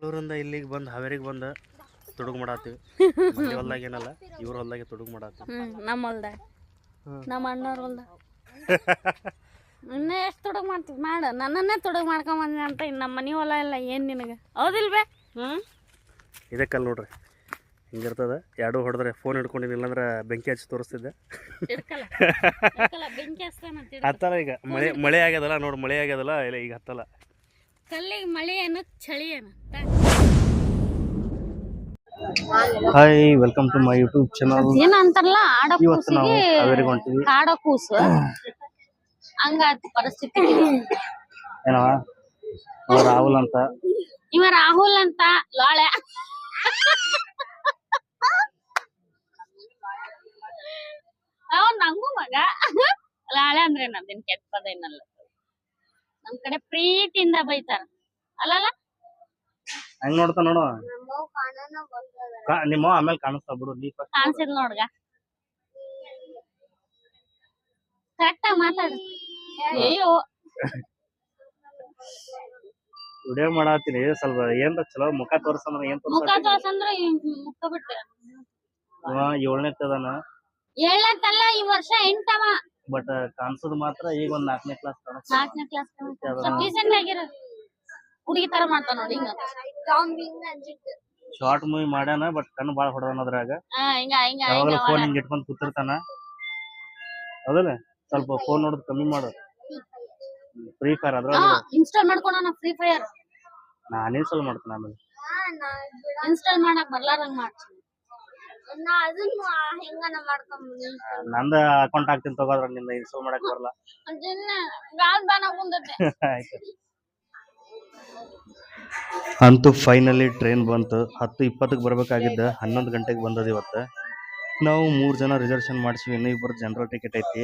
ಬೆಂಗಳೂರಿಂದ ಇಲ್ಲಿಗೆ ಬಂದು ಹಾವೇರಿಗೆ ಬಂದು ತುಡುಗು ಮಾಡತ್ತೀವಿ. ಮನೆ ಹೊಲ್ದಾಗ ಏನಲ್ಲ, ಇವ್ರ ಹೊಲ್ದಾಗೆ ತುಡುಗು ಮಾಡತ್ತೀವಿ. ನಮ್ಮ ಹೊಲ್ದಾಗ ನಮ್ಮ ಅಣ್ಣವ್ರ ಹೊಲ್ದಾಗ ಇನ್ನೇ ಎಷ್ಟು ತುಡುಗು ಮಾಡ್ತೀವಿ ಮಾಡ. ನನ್ನನ್ನೇ ತುಡುಗು ಮಾಡ್ಕೊಂಬಂದಿ ಅಂತ ಇನ್ನು ನಮ್ಮ ಮನೆ ಹೊಲ ಎಲ್ಲ ಏನು ನಿನಗೆ ಹೌದಿಲ್ವೇ? ಇದೇ ಕಲ್ ನೋಡ್ರಿ ಹಿಂಗಿರ್ತದ. ಎರಡು ಹೊಡೆದ್ರೆ ಫೋನ್ ಹಿಡ್ಕೊಂಡಿನಿ, ಇಲ್ಲಾಂದ್ರೆ ಬೆಂಕಿ ಹಚ್ಚಿ ತೋರಿಸ್ತಿದ್ದೆ. ಬೆಂಕಿ ಹತ್ತಲ್ಲ ಈಗ ಮಳೆ ಆಗ್ಯದಲ್ಲ ನೋಡಿ, ಮಳೆ ಆಗ್ಯದಲ್ಲ ಇಲ್ಲ ಈಗ ಹತ್ತಲ್ಲ. ಕಲ್ಲಿಗೆ ಮಳೆ ಏನು ಚಳಿ ಏನು. Hi, welcome to my YouTube channel. ಏನ ಅಂತಾರಲ್ಲ ಇವತ್ತು ನಾವು ಹಾವೇರಿಗೆ ಹೊಂಟಿವಿ. ಕಾಡ ಕೂಸು ಹಂಗಾಯ್ತು ಪರಿಸ್ಥಿತಿ. ಏನವ ರಾಹುಲ್ ಅಂತ, ಇವ ರಾಹುಲ್ ಅಂತ ಲಾಳೆ. ಅವ್ ನಂಗೂ ಮಗ ಲಾಳೆ ಅಂದ್ರೆ ನಮ್ದೇನ್ ಕೆಟ್ಟ ಪದ ಏನಲ್ಲ. ನಮ್ ಕಡೆ ಪ್ರೀತಿಯಿಂದ ಬೈತಾರ ಅಲ್ಲಲ್ಲ. ಹೆಂಗ್ ನೋಡ್ತಾ ನೋಡು ನಿಮ್ಮ ಆಮೇಲೆ ಕಾಣಿಸ್ತಾ ಬಿಡು. ನೀ ಕಾಣಿಸಿದ್ ನೋಡ್ಗ ಕರೆಕ್ಟ್ ಆಗಿ ಮಾತಾಡು. ಅಯ್ಯೋ ವಿಡಿಯೋ ಮಾಡತ್ತೀನಿ, ಸ್ವಲ್ಪ ಏನ್ರ ಚಲೋ ಮುಖ ತೋರ್ಸಂದ್ರ ಏನ್ ಮುಖ ತೋರ್ಸಂದ್ರ ಮುಖ ಬಿಟ್ಟು 7ನೇ ತದಾನ. 7ನೇದಲ್ಲ, ಈ ವರ್ಷ 8ವ. ಬಟ್ ಕಾಣಿಸೋದು ಮಾತ್ರ ಈಗ ಒಂದ್ 4ನೇ ಕ್ಲಾಸ್ ಕಾಣಿಸ್ತಾ. 4ನೇ ಕ್ಲಾಸ್ ಡೀಸೆಂಟ್ ಆಗಿರೋ ಹುಡುಗಿ ತರ ಮಾಡ್ತಾನ ನೋಡಿ. ಹಿಂಗ ಶಾರ್ಟ್ ಮೂವಿ ಮಾಡ್ಯಾನ, ಬಟ್ ಕಣ್ಣು ಬಾಳ ಹೊಡೆದಾನ ಅದ್ರಾಗ. ಹಿಂಗ ಯಾವಾಗಲೂ ಫೋನ್ ಹಿಂಗ್ ಇಟ್ಕೊಂಡ್ ಕೂತಿರ್ತಾನ. ಹೌದಲ್ಲ, ಸ್ವಲ್ಪ ಫೋನ್ ನೋಡೋದು ಕಮ್ಮಿ ಮಾಡು. ಫ್ರೀ ಫೈರ್ ಅದ್ರಾಗ ಇನ್ಸ್ಟಾಲ್ ಮಾಡ್ಕೊಣ. ಫ್ರೀ ಫೈರ್ ನಾನು ಇನ್ಸ್ಟಾಲ್ ಮಾಡ್ತೀನಿ, ಆಮೇಲೆ ಇನ್ಸ್ಟಾಲ್ ಮಾಡಕ್ ಬರ್ಲಾರಂಗ್ ಮಾಡ್ತೀನಿ. ನಂದ ಅಕೌಂಟ್ ಹಾಕ್ತೀನಿ ತಗೋದ್ರ, ನಿಂದ ಇನ್ಸ್ಟಾಲ್ ಮಾಡಕ್ ಬರಲ್ಲ. ಅಂತೂ ಫೈನಲಿ ಟ್ರೈನ್ ಬಂತು. 10:20ಕ್ಕೆ ಬರ್ಬೇಕಾಗಿದ್ದ 11 ಗಂಟೆಗೆ ಬಂದದ. ಇವತ್ತು ನಾವು 3 ಜನ ರಿಸರ್ವೇಶನ್ ಮಾಡಿಸಿವಿ, ಇನ್ನೂ 2 ಜನರಲ್ ಟಿಕೆಟ್ ಐತಿ.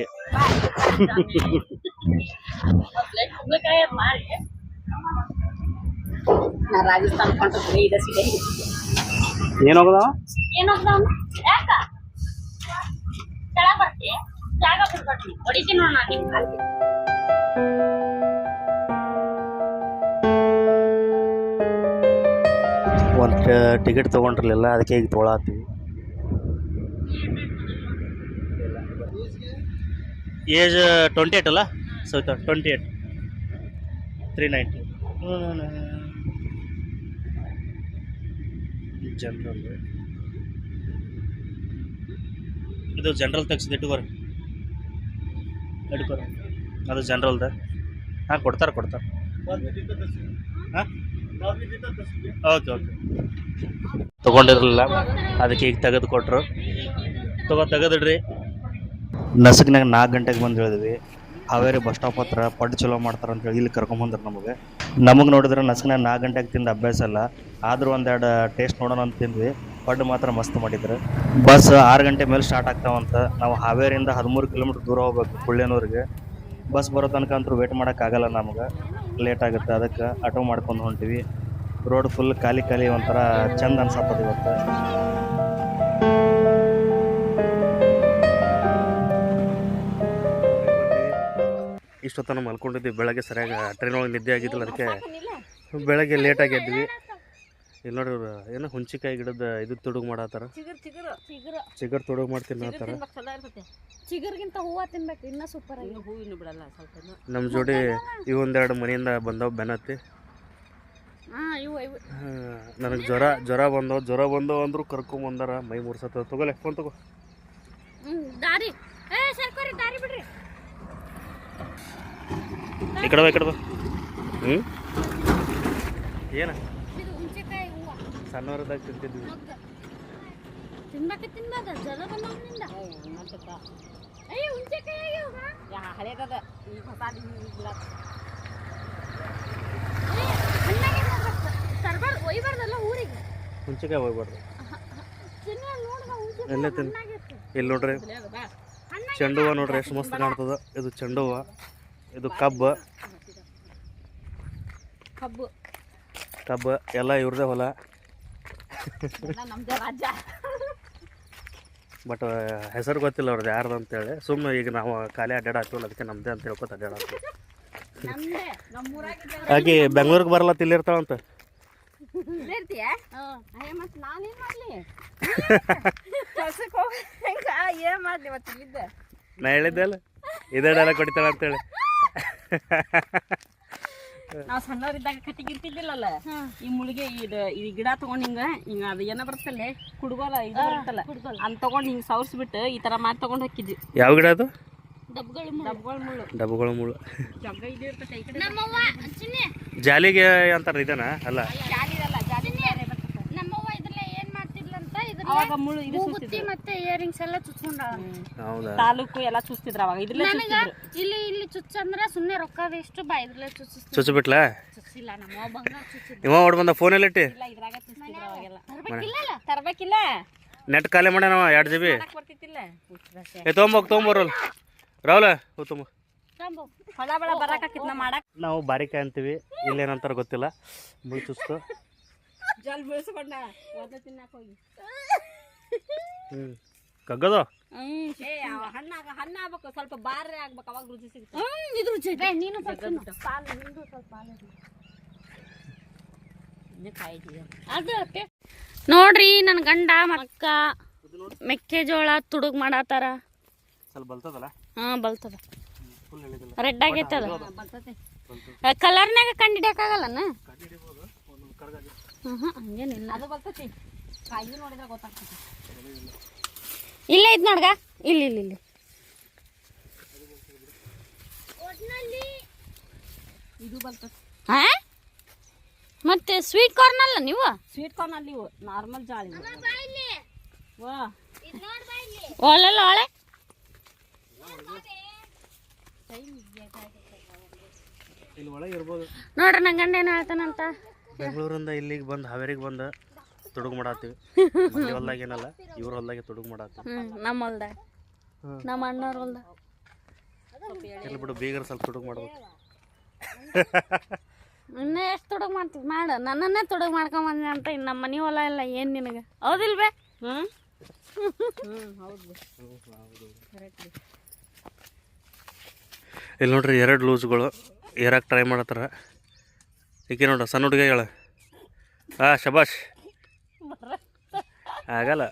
ಏನಾಗದ ಒಂದು ಟಿಕೆಟ್ ತೊಗೊಂಡಿರ್ಲಿಲ್ಲ, ಅದಕ್ಕೆ ಈಗ ತೊಗೊಳತ್ತೀವಿ. ಏಜ್ 28 ಅಲ್ಲ, ಸೊ 28 390 ಜನರಲ್. ಇದು ಜನರಲ್ ತೆಗ್ಸಿದ್ದು ಇಟ್ಕೋರಿ, ಅದು ಜನರಲ್ದ. ಹಾಂ, ಕೊಡ್ತಾರೆ. ಹಾಂ, ಓಕೆ ತೊಗೊಂಡಿರಲಿಲ್ಲ, ಅದಕ್ಕೆ ಈಗ ತೆಗೆದು ಕೊಟ್ಟರು. ತೆಗೆದಿಡ್ರಿ. ನಸಕ್ನಾಗ 4 ಗಂಟೆಗೆ ಬಂದು ಹೇಳಿದ್ವಿ. ಹಾವೇರಿ ಬಸ್ ಸ್ಟಾಪ್ ಹತ್ರ ಪಡ್ಡು ಚಲೋ ಮಾಡ್ತಾರೆ ಅಂತೇಳಿ ಇಲ್ಲಿ ಕರ್ಕೊಂಬಂದ್ರೆ ನಮಗೆ ನೋಡಿದ್ರೆ ನಸಕ್ನಾಗ 4 ಗಂಟೆಗೆ ತಿಂದು ಅಭ್ಯಾಸ ಇಲ್ಲ. ಆದರೂ ಒಂದೆರಡು ಟೇಸ್ಟ್ ನೋಡೋಣ ಅಂತ ತಿಂದ್ವಿ. ಪಡ್ಡು ಮಾತ್ರ ಮಸ್ತ್ ಮಾಡಿದ್ರು. ಬಸ್ 6 ಗಂಟೆ ಮೇಲೆ ಸ್ಟಾರ್ಟ್ ಆಗ್ತಾವಂತ. ನಾವು ಹಾವೇರಿಯಿಂದ 13 ಕಿಲೋಮೀಟ್ರ್ ದೂರ ಹೋಗ್ಬೇಕು ಕುಳ್ಳೇನೂರಿಗೆ. ಬಸ್ ಬರೋ ತನಕ ಅಂತೂ ವೇಟ್ ಮಾಡೋಕ್ಕಾಗಲ್ಲ, ನಮಗೆ ಲೇಟ್ ಆಗುತ್ತೆ. ಅದಕ್ಕೆ ಆಟೋ ಮಾಡ್ಕೊಂಡು ಹೊಂಟಿವಿ. ರೋಡ್ ಫುಲ್ ಖಾಲಿ ಒಂಥರ ಚಂದ ಅನ್ಸತ್ತದ ಇವತ್ತು. ಇಷ್ಟೊತ್ತನ ಮಲ್ಕೊಂಡಿದ್ವಿ. ಬೆಳಗ್ಗೆ ಸರಿಯಾಗಿ ಟ್ರೈನ್ ಒಳಗೆ ನಿದ್ದೆ ಆಗಿದ್ದಿಲ್ಲ, ಅದಕ್ಕೆ ಬೆಳಗ್ಗೆ ಲೇಟಾಗಿ ಎದ್ವಿ. ಇಲ್ಲಿ ನೋಡಿ, ಏನೋ ಹುಂಚಿಕಾಯಿ ಗಿಡದ ಇದು ತುಡುಗು ಮಾಡತ್ತಾರ. ಚಿಗರ್ ತುಡುಗು ಮಾಡಿ ತಿನ್ನತ್ತಾರ. ಚಿಗರ್ಗಿಂತ ಹೂವ ತಿನ್ಬೇಕು, ಇನ್ನ ಸೂಪರ್ ಆಗಿ. ಹೂವಿನ ಬಿಡಲ್ಲ ಸ್ವಲ್ಪ. ನಮ್ಮ ಜೋಡಿ ಇವೊಂದೆರಡು ಮನೆಯಿಂದ ಬಂದವು ಬೆನ್ನತ್ತಿ. ನನಗೆ ಜ್ವರ ಬಂದವು ಅಂದ್ರು ಕರ್ಕೊಂಬಂದಾರ. ಮೈ ಮುರ್ಸತ್ತ. ತಗೋಲೆ ಫೋನ್ ತಗೋ. ದಾರಿ ಬಿಡ್ರಿ. ಈ ಕಡೆ ಬಾ. ಏನ ಸಣ್ಣವರದಾಗ ತಿಂತಿದ್ವಿ. ಹುಂಚಿಕಾಯಿ ಹೋಗ್ಬಾರ್ದು. ಎಲ್ಲೇ ತಿನ್. ಇಲ್ಲಿ ನೋಡ್ರಿ, ಚೆಂಡು ಹೂವು ನೋಡ್ರಿ ಎಷ್ಟು ಮಸ್ತ್ ಕಾಣ್ತದ. ಇದು ಚೆಂಡು ಹೂವು, ಇದು ಕಬ್ಬು ಎಲ್ಲ ಇವ್ರದೇ ಹೊಲ. ಬಟ್ ಹೆಸರು ಗೊತ್ತಿಲ್ಲ ಅವ್ರದ್ದು ಯಾರ್ದು ಅಂತೇಳಿ. ಸುಮ್ಮನೆ ಈಗ ನಾವು ಖಾಲಿ ಅಡ್ಡಾಡ್ತೀವಲ್ಲ, ಅದಕ್ಕೆ ನಮ್ಮದೇ ಅಂತ ಹೇಳ್ಕೊತ ಅಡ್ಡಾಡ್ತೀವಿ. ಆಕೆ ಬೆಂಗ್ಳೂರಿಗೆ ಬರಲ್ಲ, ಇಲ್ಲಿರ್ತಾಳಂತ. ಇಲ್ಲೇ ಇರ್ತೀಯ ಅಯ್ಯ ಮತ್ತೆ ನಾನೇನ್ ಮಾಡ್ಲಿ ಕೆಲ್ಸಕ್ಕೆ ಹೋಗಿ ಏನ್ ಮಾಡ್ಲಿ ಮತ್ತೆ ಇಲ್ಲಿದ್ದ ನಾ ಹೇಳಿದ್ದೆ ಅಲ್ಲ ಇದೇ ಡೈಲಾಗ್ ಕೊಡ್ತಾಳ ಅಂತೇಳಿ. ನಾವ್ ಸಣ್ಣವ್ರಿದ್ದಾಗ ಕಟ್ಟಿಗಿರ್ತಿದ್ದಿಲ್ಲಲ್ಲ ಈ ಮುಳಿಗೆ ಈ ಗಿಡ ತಗೊಂಡ್ ಹಿಂಗ ಅದು ಏನ ಬರ್ತಲ್ಲ ಕುಡ್ಗೋಲ ಇದು ಬರ್ತಲ್ಲ ಅಂತ ತಗೊಂಡ್ ಹಿಂಗ್ ಸವರ್ಸ್ಬಿಟ್ಟು ಈ ತರ ಮಾಡಿ ತಗೊಂಡ್ ಹೋಗಿದ್ವಿ. ಯಾವ ಗಿಡ ಅದು? ಡಬ್ಗಳ ಮುಳ್ಳು. ಡಬ್ಬಗಳ ಮುಳ್ಳು. ಜಗ್ಗ ಇದು ಇರ್ತೈತೆ ಈ ಕಡೆ. ನಮ್ಮವ್ವ ಚಿನ್ನಿ ಜಾಲಿಗೆ ಅಂತಾರ ಇದನ್ನ ಅಲ್ಲ? ಜಾಲಿ ಇರಲ್ಲ, ಜಾಲಿ ಬೇರೆ ಬರ್ತೈತೆ. ನಮ್ಮವ್ವ ಇದ್ರಲ್ಲ ಏನ್ ಮಾಡ್ತಿದ್ಲಂತ ಅವಾಗ ಮುಳ್ಳು ಇದು ಬುತ್ತಿ ಮತ್ತೆ ಇಯರಿಂಗ್ಸ್ ಎಲ್ಲ ಚುಚ್ಕೊಂಡಾಳ. ಹೌದಾ? ತಾಲೂಕು ಎಲ್ಲ ಚುಚ್ತಿದ್ರ ಅವಾಗ ಇದ್ರಲ್ಲೇ ಚುಚ್ತಿದ್ರು. ಇಲ್ಲಿ ಚುಚ್ಚಂದ್ರ ಸುಮ್ನೆ ರೊಕ್ಕ ವೇಸ್ಟ್ ಬಾ ಇದ್ರಲ್ಲೇ ಚುಚ್ಚಬಿಟ್ಲಾ? ಚುಚ್ಚಿಲ್ಲ ನಮ್ಮವ್ವ ಬಂಗಾರ ಚುಚ್ಚಿದ್ಲ. ಇವ ಓಡ್ ಬಂದ ಫೋನ್ ಎಲ್ಲಿಟ್ಟಿ? ಇಲ್ಲ ಇದ್ರಾಗ ಚುಚ್ತಿದ್ರು ಅವಾಗೆಲ್ಲ. ತರ್ಬೇಕಿಲ್ಲ ತರ್ಬೇಕಿಲ್ಲ ನೆಟ್ ಖಾಲಿ ಮಾಡ್ಯಾನ 2 GB. ಬರ್ತಿತ್ತಿಲ್ಲ ತೊಗೊಂಬೋರಲ್ಲ ರಾಹುಲ ತುಂಬ ಹೊಳ ಬಳ ಬರಾಕಿತ್ ನಾ ಮಾಡಕ್ ನಾವು ಬಾರಿಕಾಯಿ ಅಂತೀವಿ, ಇಲ್ಲೇನಂತಾರ ಗೊತ್ತಿಲ್ಲ. ಮುಳ್ಳು ಚುಸ್ತು ಜಲ್ ಬೀಳ್ಸ್ಕೊಂಡ ಒದ್ದ ತಿನ್ನಕ್ ಹೋಗಿ ಕಗ್ಗದು ಹಣ್ಣ ಆಗ್ಬೇಕು, ಸ್ವಲ್ಪ ಬಾರ್ರೆ ಆಗ್ಬೇಕು, ಅವಾಗ ರುಚಿ ಸಿಗುತ್ತೆ. ಇದು ರುಚಿ ಐತೆ. ನೀನು ಪಾಲು ನಿಂದು ಸ್ವಲ್ಪ ಪಾಲು ಅದು ನೋಡ್ರಿ ನನ್ನ ಗಂಡ ಮಕ್ಕ ಮೆಕ್ಕೆಜೋಳ ತುಡುಗ್ ಮಾಡಾತಾರ. ಸ್ವಲ್ಪ ಬಲ್ತದಲ್ಲ? ಹಾ ಬಲ್ತದ, ರೆಡ್ ಆಗೈತದ. ಕಲರ್ನಾಗ ಕಂಡಿಡಿಯಕ್ಕಾಗಲ್ಲನ? ಹಂಗೇನಿಲ್ಲ, ಅದು ಬರ್ತೈತಿ. ಕಾಯಿ ನೋಡಿದ್ರೆ ಗೊತ್ತಾಗ್ತೈತಿ. ಇಲ್ಲೇ ಐತ್ ನೋಡ್ಗ, ಇಲ್ಲಿ ಇಲ್ಲಿ ಇಲ್ಲಿ ಇದು ಬರ್ತೈತಿ. ಹಾ ಮತ್ತೆ ಸ್ವೀಟ್ ಕಾರ್ನ್ ಅಲ್ಲ ನೀವು? ಸ್ವೀಟ್ ಕಾರ್ನ್ ಅಲ್ಲಿ ಇವು ನಾರ್ಮಲ್ ಜಾಳಿ. ವಾ ಒಲೆಲ್ಲ ಒಳೆ ಇಲ್ಲಿ ಒಳಗೆ ಇರ್ಬೋದು ನೋಡ್ರಿ ನನ್ನ ಗಂಡ ಏನು ಹೇಳ್ತಾನಂತ. ಬೆಂಗಳೂರಿಂದ ಇಲ್ಲಿಗೆ ಬಂದು ಹಾವೇರಿಗೆ ಬಂದು ತುಡುಗು ಮಾಡತ್ತೀವಿ. ಮನೆ ಹೊಲ್ದಾಗ ಏನಲ್ಲ, ಇವ್ರ ಹೊಲ್ದಾಗೆ ತುಡುಗು ಮಾಡತ್ತೀವಿ. ನಮ್ಮ ಹೊಲ್ದಾಗ, ನಮ್ಮ ಅಣ್ಣವ್ರ ಹೊಲ್ದಾಗ. ಇಲ್ಲಿ ಬಿಡು, ಬೀಗರ್ ಸ್ವಲ್ಪ ತುಡುಗು ಮಾಡ್ಬೇಕು. ಇನ್ನೂ ಎಷ್ಟು ತುಡುಗು ಮಾಡ್ತೀವಿ ಮಾಡು. ನನ್ನನ್ನೇ ತುಡುಗು ಮಾಡ್ಕೊಂಬಂದೆ ಅಂತ ಇನ್ನು ನಮ್ಮ ಮನೆ ಹೊಲ ಎಲ್ಲ ಏನು ನಿನಗೆ ಹೌದಿಲ್ವೇ? ಇಲ್ಲಿ ನೋಡ್ರಿ 2 ಲೂಸ್ಗಳು ಏರಾಕ್ ಟ್ರೈ ಮಾಡತ್ತಾರ. ಈಕೆ ನೋಡ್ರಿ ಸಣ್ಣ ಹುಡುಗ ಹೇಳ. ಶಬಾಷ್. ಆಗಲ್ಲ.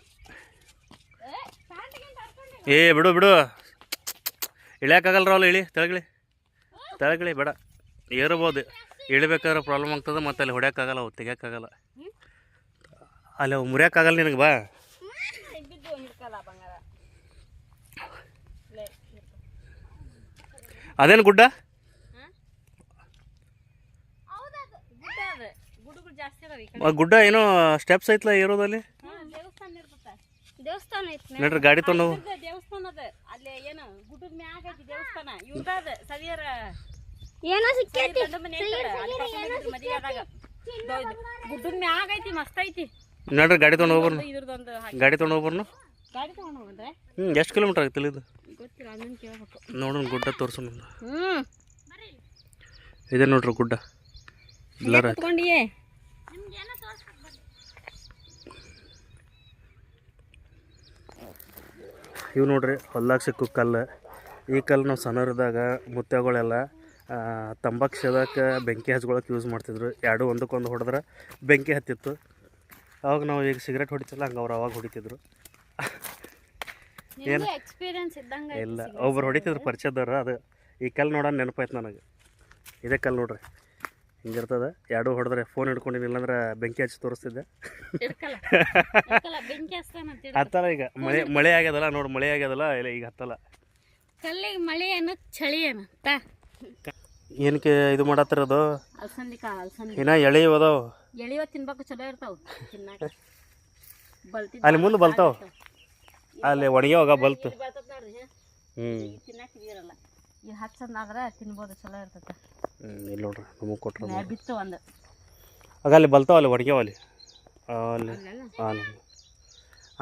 ಬಿಡು ಬಿಡು, ಇಳಿಯೋಕ್ಕಾಗಲ್ಲ ರಾಹುಲ್. ಇಳಿ, ತೆಳಗಿಳಿ ಬೇಡ. ಏರ್ಬೋದು, ಇಳಿಬೇಕಾದ್ರೆ ಪ್ರಾಬ್ಲಮ್ ಆಗ್ತದೆ. ಮತ್ತು ಅಲ್ಲಿ ಹೊಡ್ಯೋಕ್ಕಾಗಲ್ಲ, ಅವು ತೆಗಿಯೋಕ್ಕಾಗಲ್ಲ, ಅಲ್ಲಿ ಅವು ಮುರಿಯೋಕ್ಕಾಗಲ್ಲ ನಿನಗೆ. ಬಾ ಅದೇನು ಗುಡ್ಡ? ಗುಡ್ಡ ಏನೋ ಸ್ಟೆಪ್ಸ್ ಐತ್ಲ ಏರೋದಲ್ಲಿ. ದೇವಸ್ಥಾನ ಐತಿ ನೋಡ್ರಿ ಗಾಡಿ ತೊಗೊಂಡು. ದೇವಸ್ಥಾನದ ಅಲ್ಲಿ ಏನು ಗುಡ್ಡದ ಮ್ಯಾಗ ಐತಿ ದೇವಸ್ಥಾನ. ಇವ್ರದ ಸವಿಯರ ಏನೋ ಸಿಕ್ಕೈತಿ ಗುಡ್ಡದ ಮ್ಯಾಗ ಐತಿ, ಮಸ್ತ್ ಐತಿ. ನೋಡ್ರಿ ಗಾಡಿ ತೊಗೊಂಡು ಹೋಗ್ಬರ್ನು. ಇದ್ರದೊಂದು ಗಾಡಿ ತೊಗೊಂಡು ಹೋಗ್ಬರ್ನು. ಗಾಡಿ ತಗೊಂಡು ಹೋಗಂದ್ರೆ ಎಷ್ಟು ಕಿಲೋಮೀಟರ್ ಆಗ್ತಿಲ್ಲ ಇದು? ಗೊತ್ತಿಲ್ಲ, ಅದನ್ನ ಕೇಳ್ಬೇಕು. ನೋಡೋಣ ಗುಡ್ಡ ತೋರ್ಸು. ಇದೆ ನೋಡ್ರಿ ಗುಡ್ಡ. ಬ್ಲರ್ ಕುತ್ಕೊಂಡಿಯೇ ಇವು ನೋಡ್ರಿ ಹೊಲ್ದಾಗ ಸಿಕ್ಕು ಕಲ್ಲು. ಈ ಕಲ್ಲು ನಾವು ಸಣ್ಣರಿದ್ದಾಗ ಮುತ್ತೆಗಳೆಲ್ಲ ತಂಬಾಕು ಸೇದಕ್ಕೆ ಬೆಂಕಿ ಹಚ್ಕೊಳಕ್ಕೆ ಯೂಸ್ ಮಾಡ್ತಿದ್ರು. 2 ಒಂದಕ್ಕೊಂದು ಹೊಡೆದ್ರೆ ಬೆಂಕಿ ಹತ್ತಿತ್ತು. ಅವಾಗ ನಾವು ಈಗ ಸಿಗರೇಟ್ ಹೊಡಿತಿಲ್ಲ, ಹಂಗೆ ಅವ್ರು ಅವಾಗ ಹೊಡಿತಿದ್ರು. ಏನು ಎಕ್ಸ್ಪೀರಿಯನ್ಸ್ ಇದ್ದಂಗೆ ಇಲ್ಲ, ಒಬ್ರು ಹೊಡಿತಿದ್ರು ಪರಿಚಯದವ್ರ. ಅದು ಈ ಕಲ್ಲು ನೋಡೋಣ ನೆನಪಾಯ್ತು ನನಗೆ. ಇದೇ ಕಲ್ಲು ನೋಡ್ರಿ, ಹಿಂಗಿರ್ತದೆ. 2 ಹೊಡೆದ್ರೆ ಫೋನ್ ಹಿಡ್ಕೊಂಡಿನಿ, ಇಲ್ಲಾಂದ್ರೆ ಬೆಂಕಿ ಹಚ್ಚಿ ತೋರಿಸ್ತಿದ್ದೆ. ಹತ್ತಲ್ಲ ಈಗ. ಮಳೆ ಆಗ್ಯದಲ್ಲ ನೋಡಿ, ಮಳೆ ಆಗ್ಯದಲ್ಲ ಇಲ್ಲ, ಈಗ ಹತ್ತಲ್ಲ. ಕಲ್ಲಿಗೆ ಮಳೆ ಏನು ಚಳಿ ಏನು ಏನಕ್ಕೆ ಇದು ಮಾಡತ್ತಿರೋದು? ಅಲ್ಸಂದಿ ಕಾಳು, ಅಲ್ಸಂದಿ ಇನ್ನ ಎಳೆ ಅದಾವ. ಎಳಿವ ತಿನ್ಬೇಕು, ಚಲೋ ಇರ್ತಾವ ತಿನ್ನಾಕ. ಅಲ್ಲಿ ಮುಂದೆ ಬಲ್ತಾವ, ಅಲ್ಲಿ ಒಣಗ್ಯಾವಾಗ ಬಲ್ತು. ತಿನ್ನಾಕ ಇದಿರಲ್ಲ. ಇದು ಹಚ್ಚಂದಾದ್ರೆ ತಿನ್ಬೋದು, ಚಲೋ ಇರ್ತೈತೆ. ಇಲ್ಲಿ ನೋಡ್ರಿ ನಮಗೆ ಕೊಟ್ರ ಬಿತ್ತು ಒಂದು ಆಗ ಅಲ್ಲಿ ಬಲ್ತಾವ, ಅಲ್ಲಿ ಒಣಗ್ಯಾವ. ಅಲ್ಲಿ ಅಲ್ಲಿ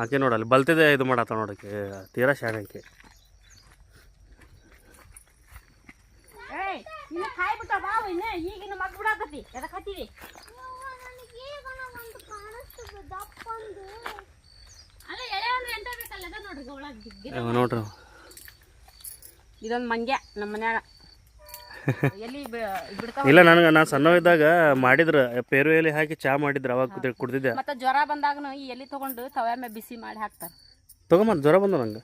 ಆಕೆ ನೋಡಿ ಅಲ್ಲಿ ಬಲ್ತಿದೆ ಇದು ಮಾಡತ್ತ ನೋಡಕ್ಕೆ. ತೀರಾ ಶಾಣಕ್ಕೆ. ಈಗಿನ ಮಗ್ ಬಿಡಾಕತಿ ಎದಕ್ಕೆ ಹತ್ತೀವಿ? ನೋಡ್ರಿ ಇದೊಂದು ಮಂಗ್ಯ ನಮ್ಮ ಮನ್ಯಾಗ. ಎಲ್ಲಿ ಬಿಡ್ತಾವ. ಇಲ್ಲ ನಾನು ಸಣ್ಣವಿದ್ದಾಗ ಮಾಡಿದ್ರು ಪೇರು ಎಲೆ ಹಾಕಿ ಚಾ ಮಾಡಿದ್ರು ಅವಾಗ ಕುಡ್ದಿದ್ದೆ. ಮತ್ತೆ ಜ್ವರ ಬಂದಾಗನು ಈ ಎಲೆ ತಗೊಂಡು ತವ್ಯ ಮೇಲೆ ಬಿಸಿ ಮಾಡಿ ಹಾಕ್ತಾರ. ತಗೊಂಬಂದು ಜ್ವರ ಬಂದು ನಂಗೆ.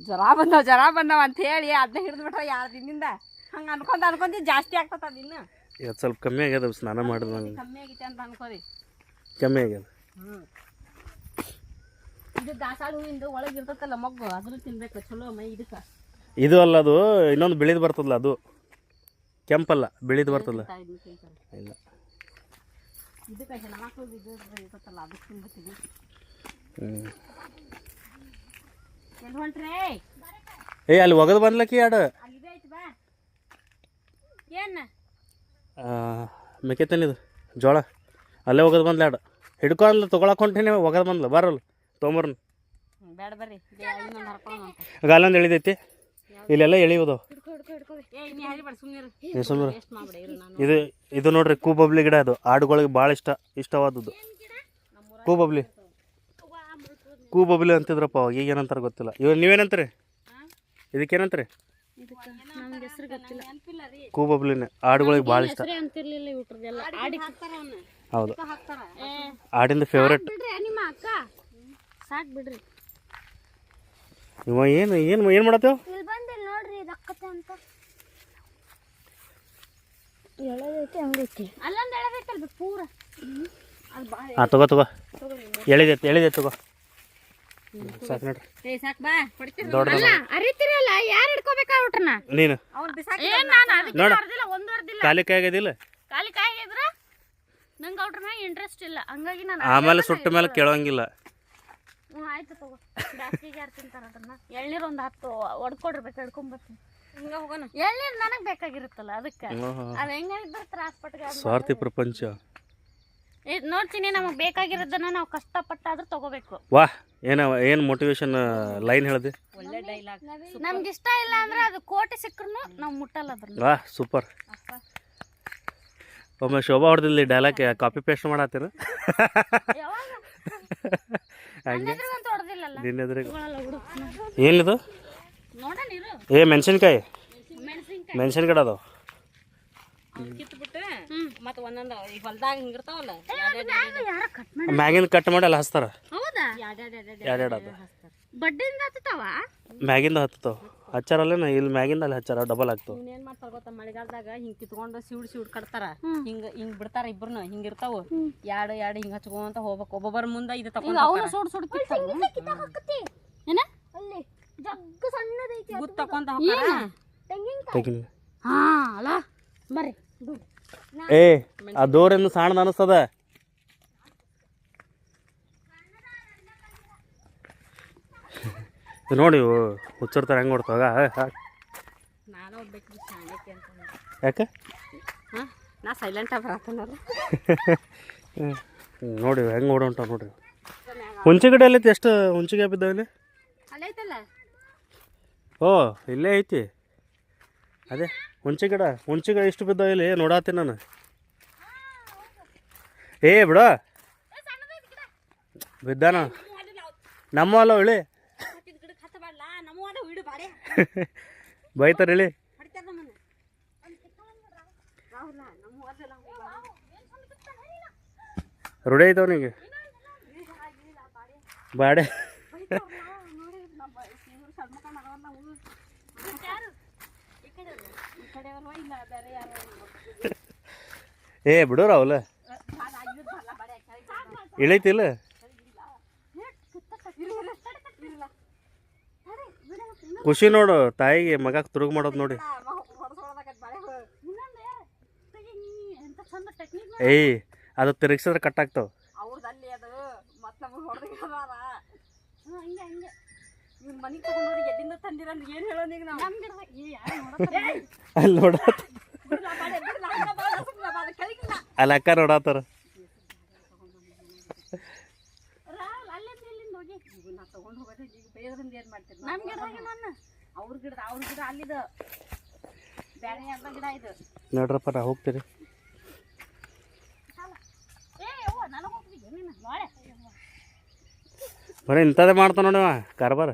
ಜ್ವರ ಬಂದವ ಅಂತ ಹೇಳಿ ಅದನ್ನ ಹಿಡಿದು ಬಿಟ್ರೆ 2 ದಿನದಿಂದ ಹಂಗೆ ಅನ್ಕೊಂತ ಜಾಸ್ತಿ ಆಗ್ತದ ಅದು ಇನ್ನು. ಇವತ್ತು ಸ್ವಲ್ಪ ಕಮ್ಮಿ ಆಗ್ಯದ ಸ್ನಾನ ಮಾಡಿದ್ರು ನಂಗೆ. ಕಮ್ಮಿ ಆಗೈತೆ ಅಂತ ಅನ್ಕೋರಿ. ಕಮ್ಮಿ ಆಗ್ಯದ. ಇದು ದಾಸಾಳ ಹೂವಿಂದ ಒಳಗೆ ಇರ್ತೈತಲ್ಲ ಮಗ್ಗು, ಅದ್ರ ತಿನ್ಬೇಕು ಚಲೋ ಮೈ ಇದಕ್ಕೆ. ಇದು ಅಲ್ಲ, ಅದು ಇನ್ನೊಂದು ಬೆಳಿದು ಬರ್ತದಲ್ಲ, ಅದು ಕೆಂಪಲ್ಲ ಬೆಳಿದು ಬರ್ತದಲ್ಲ. ಇಲ್ಲ ಇದಕ್ಕೆ ಹೆಣ್ಮಕ್ಳು ಇದು ಇರ್ತೈತಲ್ಲ ಅದಕ್ಕೆ ತಿನ್ಬೇಕಿದೆ. ಎಲ್ಲಿ ಹೊಂಟ್ರಿ? ಅಲ್ಲಿ ಒಗದು ಬಂದ್ಲಕ್ಕಿ ಎರಡು ಅಲ್ಲಿದೆ ಐತಿ ಬಾ. ಏನು ಮೆಕ್ಕೆತನಿದು ಜೋಳ ಅಲ್ಲೇ ಒಗದು ಬಂದ್ಲ ಎರಡು ಹಿಡ್ಕೊಂಡು ತೊಗೊಳಕ್ಕೆ ಹೊಂಟೀನಿ. ಒಗದು ಬಂದ್ಲ ಬರಲ್ಲ ತೊಗೊಂಬರ್ನ. ಬೇಡ ಬರ್ರಿ ಇನ್ನೊಂದು ಹರ್ಕೊಳ್ಳೋಣ. ಅಲ್ಲೊಂದು ಎಳಿದೈತಿ, ಇಲ್ಲೆಲ್ಲ ಎಳಿಯೋದು. ಇದು ನೋಡ್ರಿ ಕೂಬಬ್ಲಿ ಗಿಡ. ಅದು ಆಡುಗಳಿಗೆ ಭಾಳ ಇಷ್ಟವಾದದ್ದು ಕೂಬಬ್ಲಿ ಅಂತಿದ್ರಪ್ಪ ಅವಾಗ. ಈಗ ಏನಂತಾರೆ ಗೊತ್ತಿಲ್ಲ. ಇವಾಗ ನೀವೇನಂತೀರಿ ಇದಕ್ಕೇನಂತೀರಿ? ಕೂಬಬ್ಲಿನೇ ಆಡುಗಳಿಗೆ ಭಾಳ ಇಷ್ಟ. ಹೌದು, ಆಡಿಂದ ಫೇವ್ರೇಟ್. ಸಾಕ್ ಬಿಡ್ರಿ. ಇವ ಏನು ಮಾಡತ್ತೇವ? ಅಲ್ಲೊಂದು ಎಳೆದೈತಲ್ರಿ ಪೂರ. ತಗೋ ಎಳಿದೈತೆ ತಗೋ. ಸಾಕು ನೋಡ್ರಿ. ಅಲ್ಲ ಅರಿತಿರಲ್ಲ, ಯಾರು ಹಿಡ್ಕೋಬೇಕಾಗ್ಬಿಟ್ರನ ನೀನು ನೋಡ ಖಾಲಿ ಕೈ ಆಗ್ಯದಿಲ್ಲ. ಖಾಲಿ ಕಾಯಿ ಆಗಿದ್ರ ನಂಗೆ ಅವ್ರ ಮ್ಯಾಗ ಇಂಟ್ರೆಸ್ಟ್ ಇಲ್ಲ, ಹಂಗಾಗಿ ನಾನು ಆಮೇಲೆ ಸುಟ್ಟ ಮೇಲೆ ಕೇಳೋಂಗಿಲ್ಲ. ಆಯ್ತು ತಗೋ. ಜಾಸ್ತಿಗೆ ಯಾರು ತಿಂತಾರ ಅದನ್ನ? ಎಳ್ನೀರು ಒಂದು 10 ಒಡ್ಕೊಡ್ರಿ, ಹಿಡ್ಕೊಂಬರ್ತೀನಿ. ಹಿಂಗ ಹೋಗೋಣ. ಎಳ್ನೀರು ನನಗೆ ಬೇಕಾಗಿರುತ್ತಲ್ಲ, ಅದಕ್ಕೆ ಅದು ಹೆಂಗಿದ್ರೆ ತ್ರಾಸ ಪಟ್ಟ ಸ್ವಾರ್ಥಿ ಪ್ರಪಂಚ. ನೋಡ್ತೀನಿ, ನಮಗೆ ಬೇಕಾಗಿರೋದನ್ನ ನಾವು ಕಷ್ಟಪಟ್ಟಾದ್ರೂ ತಗೋಬೇಕು. ವಾ, ಏನು ಮೋಟಿವೇಶನ್ ಲೈನ್ ಹೇಳಿದೆ. ಒಳ್ಳೆ ಡೈಲಾಗ್. ನಮ್ಗೆ ಇಷ್ಟ ಇಲ್ಲ ಅಂದ್ರೆ ಅದು ಕೋಟಿ ಸಿಕ್ಕರು ನಾವು ಮುಟ್ಟಲ್ಲ ಅದ್ರನ್ನ. ವಾ ಸೂಪರ್. ಒಮ್ಮೆ ಶೋಭಾ ಹೊಡೆದಿಲ್ಲ ಡೈಲಾಗ್ ಕಾಪಿ ಪೇಸ್ಟ್ ಮಾಡತ್ತೀರ. ಹಂಗೆ ಏನಿದು? ಮೆಣಸಿನ್ಕಾಯಿ ಗಿಡ ಅದಾವ. ಕಿತ್ಬಿಟ್ಟು ಮತ್ತೆ ಒಂದೊಂದು ಈಗ ಹೊಲ್ದಾಗ ಹಿಂಗಿರ್ತಾವಲ್ಲ, ಮ್ಯಾಗಿಂದ ಕಟ್ ಮಾಡಿ ಅಲ್ಲಿ ಹಚ್ತಾರ. ಎರಡು ಬಡ್ಡಿಂದ ಹತ್ತಾವ, ಮ್ಯಾಗಿಂದ ಹತ್ತತಾವ. ಹಚ್ಚಾರಲ್ಲ ಇಲ್ಲಿ ಮ್ಯಾಗಿಂದ ಅಲ್ಲಿ ಹಚ್ಚಾರ, ಡಬಲ್ ಆಗ್ತಾವ. ಏನ್ ಮಾಡ್ತಾರ ಗೊತ್ತಾ, ಮಳೆಗಾಲದಾಗ ಹಿಂಗ್ ಕಿತ್ಕೊಂಡು ಸಿউಡ್ ಕಟ್ತಾರ. ಹಿಂಗ್ ಬಿಡ್ತಾರ ಇಬ್ರನ್ನ. ಹಿಂಗಿರ್ತಾವ ಎರಡು ಹಿಂಗ್ ಹಚ್ಕೊಂತ ಹೋಗ್ಬೇಕು. ಒಬ್ಬೊಬ್ಬರ ಮುಂದೆ ಇದು ತಗೊಂಡ್ ಗುತ್ ತಕೊಂತ ಬರ್ರಿ. ಆ ದೂರಿಂದ ಸಣ್ಣದ ಅನಿಸ್ತದ. ನೋಡಿ ಹುಚ್ಚಿರ್ತಾರೆ ಹೆಂಗೆ ನೋಡ್ತಾವಾಗ. ಯಾಕೆ ನಾ ಸೈಲೆಂಟ್ ಬರತ್ತನಾರ ನೋಡಿ ಹೆಂಗೆ ಓಡೋಂಟ ನೋಡ್ರಿ. ಹುಂಚಿ ಗಿಡ ಎಲ್ಲೈತಿ? ಎಷ್ಟು ಹುಂಚಿಗೆ ಬಿದ್ದಾವಲ್ಲಿ? ಓ ಇಲ್ಲೇ ಐತಿ. ಅದೇ ಹುಂಚಿ ಗಿಡ ಇಷ್ಟು ಬಿದ್ದಾವ ಇಲ್ಲಿ ನೋಡತ್ತೀನಿ ನಾನು. ಬಿಡ ಬಿದ್ದಾನ ನಮ್ಮ ಅಲ್ಲ ಹೇಳಿ ಬೈತಾರ ಹೇಳಿ. ರೂಢಿ ಐತವ ನಿಂಗೆ ಬಾಡೆ. ಬಿಡು ರಾಹುಲ್, ಇಳೈತಿಲ್ಲ? ಖುಷಿ ನೋಡು ತಾಯಿಗೆ ಮಗ ತುರುಗು ಮಾಡೋದು ನೋಡಿ. ಅದು ತಿರುಗಿಸಿದ್ರೆ ಕಟ್ ಆಗ್ತಾವ. ಅಲ್ಲಿ ನೋಡ ಅಲ್ಲಿ ಅಕ್ಕ ನೋಡತ್ತಾರ. ನೋಡ್ರಪ್ಪ ನಾ ಹೋಗ್ತೀರಿ. ಬರೀ ಇಂಥದ್ದೇ ಮಾಡ್ತಾನ ನೋಡವ ಕಾರ್ಬಾರ್.